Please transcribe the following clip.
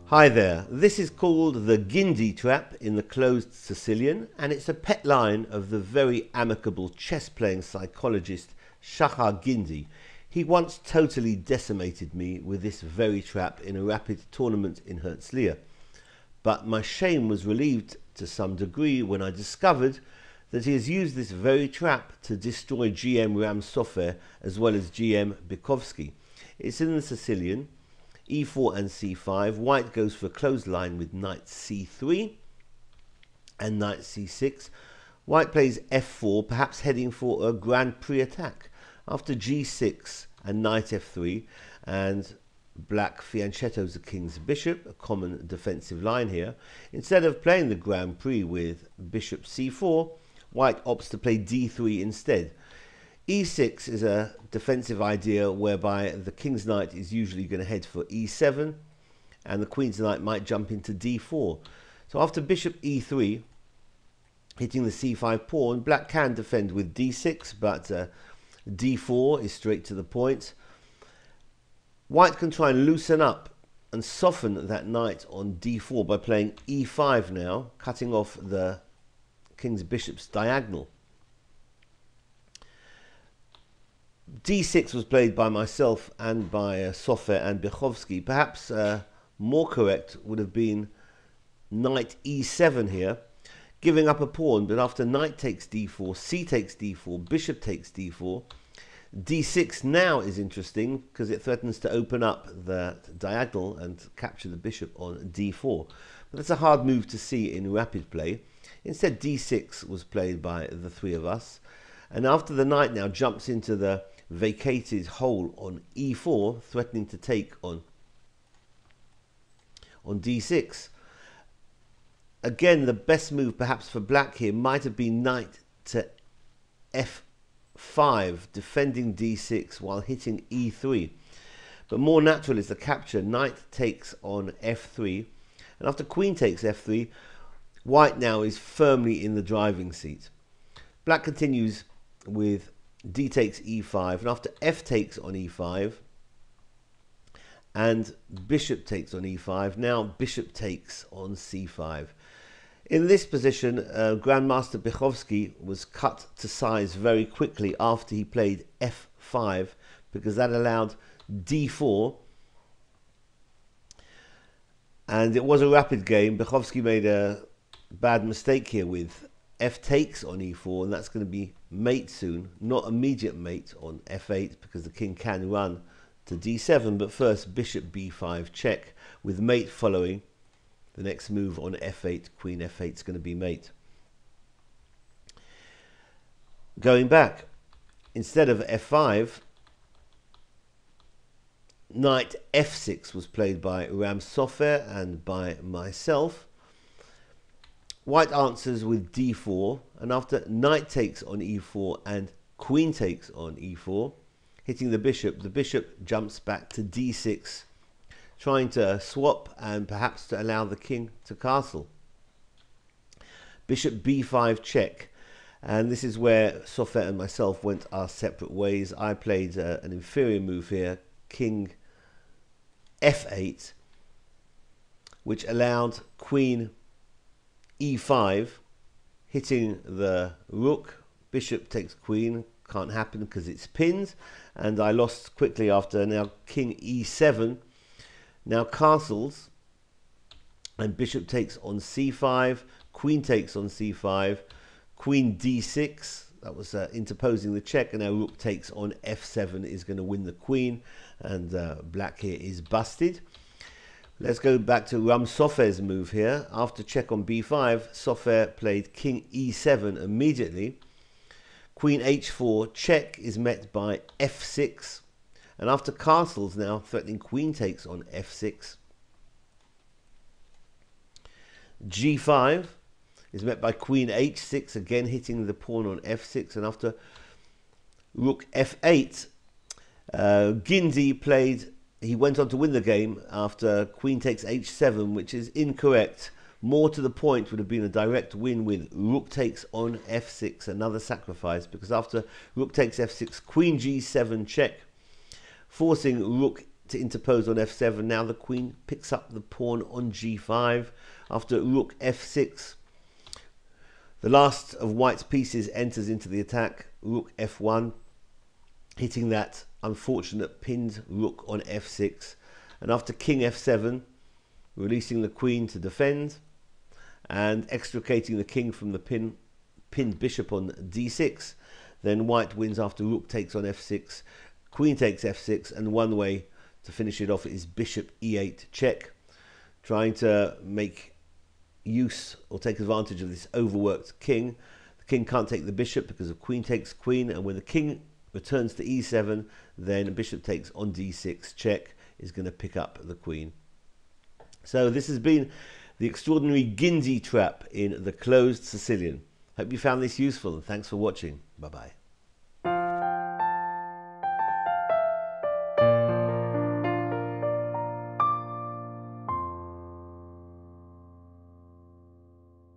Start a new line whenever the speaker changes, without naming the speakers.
Hi there, this is called the Guindy trap in the closed Sicilian, and it's a pet line of the very amicable chess-playing psychologist Shahar Guindy. He once totally decimated me with this very trap in a rapid tournament in Herzliya. But my shame was relieved to some degree when I discovered that he has used this very trap to destroy GM Ram Sofer as well as GM Bykovsky. It's in the Sicilian. E4 and c5, white goes for a clothesline with knight c3 and knight c6. White plays f4, perhaps heading for a Grand Prix attack. After g6 and knight f3, and black fianchettos the king's bishop, a common defensive line here. Instead of playing the Grand Prix with bishop c4, white opts to play d3 instead. E6 is a defensive idea whereby the king's knight is usually going to head for e7 and the queen's knight might jump into d4. So after bishop e3, hitting the c5 pawn, black can defend with d6, but d4 is straight to the point. White can try and loosen up and soften that knight on d4 by playing e5 now, cutting off the king's bishop's diagonal. D6 was played by myself and by Sofer and Bykovsky. Perhaps more correct would have been knight e7 here, giving up a pawn, but after knight takes d4, c takes d4, bishop takes d4, d6 now is interesting because it threatens to open up the diagonal and capture the bishop on d4. But that's a hard move to see in rapid play. Instead, d6 was played by the three of us. And after the knight now jumps into the vacated hole on e4, threatening to take on d6. Again, the best move perhaps for black here might have been knight to f5, defending d6 while hitting e3. But more natural is the capture. Knight takes on f3, and after queen takes f3, white now is firmly in the driving seat. Black continues with d takes e5, and after f takes on e5 and bishop takes on e5, now bishop takes on c5. In this position, Grandmaster Bykovsky was cut to size very quickly after he played f5, because that allowed d4, and it was a rapid game. Bykovsky made a bad mistake here with f takes on e4, and that's going to be mate soon, not immediate mate on f8, because the king can run to d7, but first bishop b5 check, with mate following. The next move on f8, queen f8 is going to be mate. Going back, instead of f5, knight f6 was played by Ram Sofer and by myself. White answers with d4, and after knight takes on e4 and queen takes on e4, hitting the bishop jumps back to d6, trying to swap and perhaps to allow the king to castle. Bishop b5 check, and this is where Sofer and myself went our separate ways. I played an inferior move here, king f8, which allowed queen e5, hitting the rook. Bishop takes queen, can't happen because it's pinned, and I lost quickly after. Now king e7 now castles, and bishop takes on c5, queen takes on c5, queen d6, that was interposing the check, and now rook takes on f7 is going to win the queen, and black here is busted. Let's go back to Ram Sofer's move here. After check on b5, Sofer played king e7 immediately. Queen h4 check is met by f6. And after castles now, threatening queen takes on f6. g5 is met by queen h6, again hitting the pawn on f6. And after rook f8, Guindy played... He went on to win the game after queen takes h7, which is incorrect. More to the point would have been a direct win with rook takes on f6, another sacrifice, because after rook takes f6, queen g7 check, forcing rook to interpose on f7. Now the queen picks up the pawn on g5 after rook f6. The last of white's pieces enters into the attack, rook f1, hitting that unfortunate pinned rook on f6. And after king f7, releasing the queen to defend and extricating the king from the pinned bishop on d6, then white wins after rook takes on f6, queen takes f6, and one way to finish it off is bishop e8 check, trying to make use or take advantage of this overworked king. The king can't take the bishop because of queen takes queen, and when the king returns to e7, then bishop takes on d6 check is going to pick up the queen. So this has been the extraordinary Guindy trap in the closed Sicilian. Hope you found this useful, and thanks for watching. Bye bye.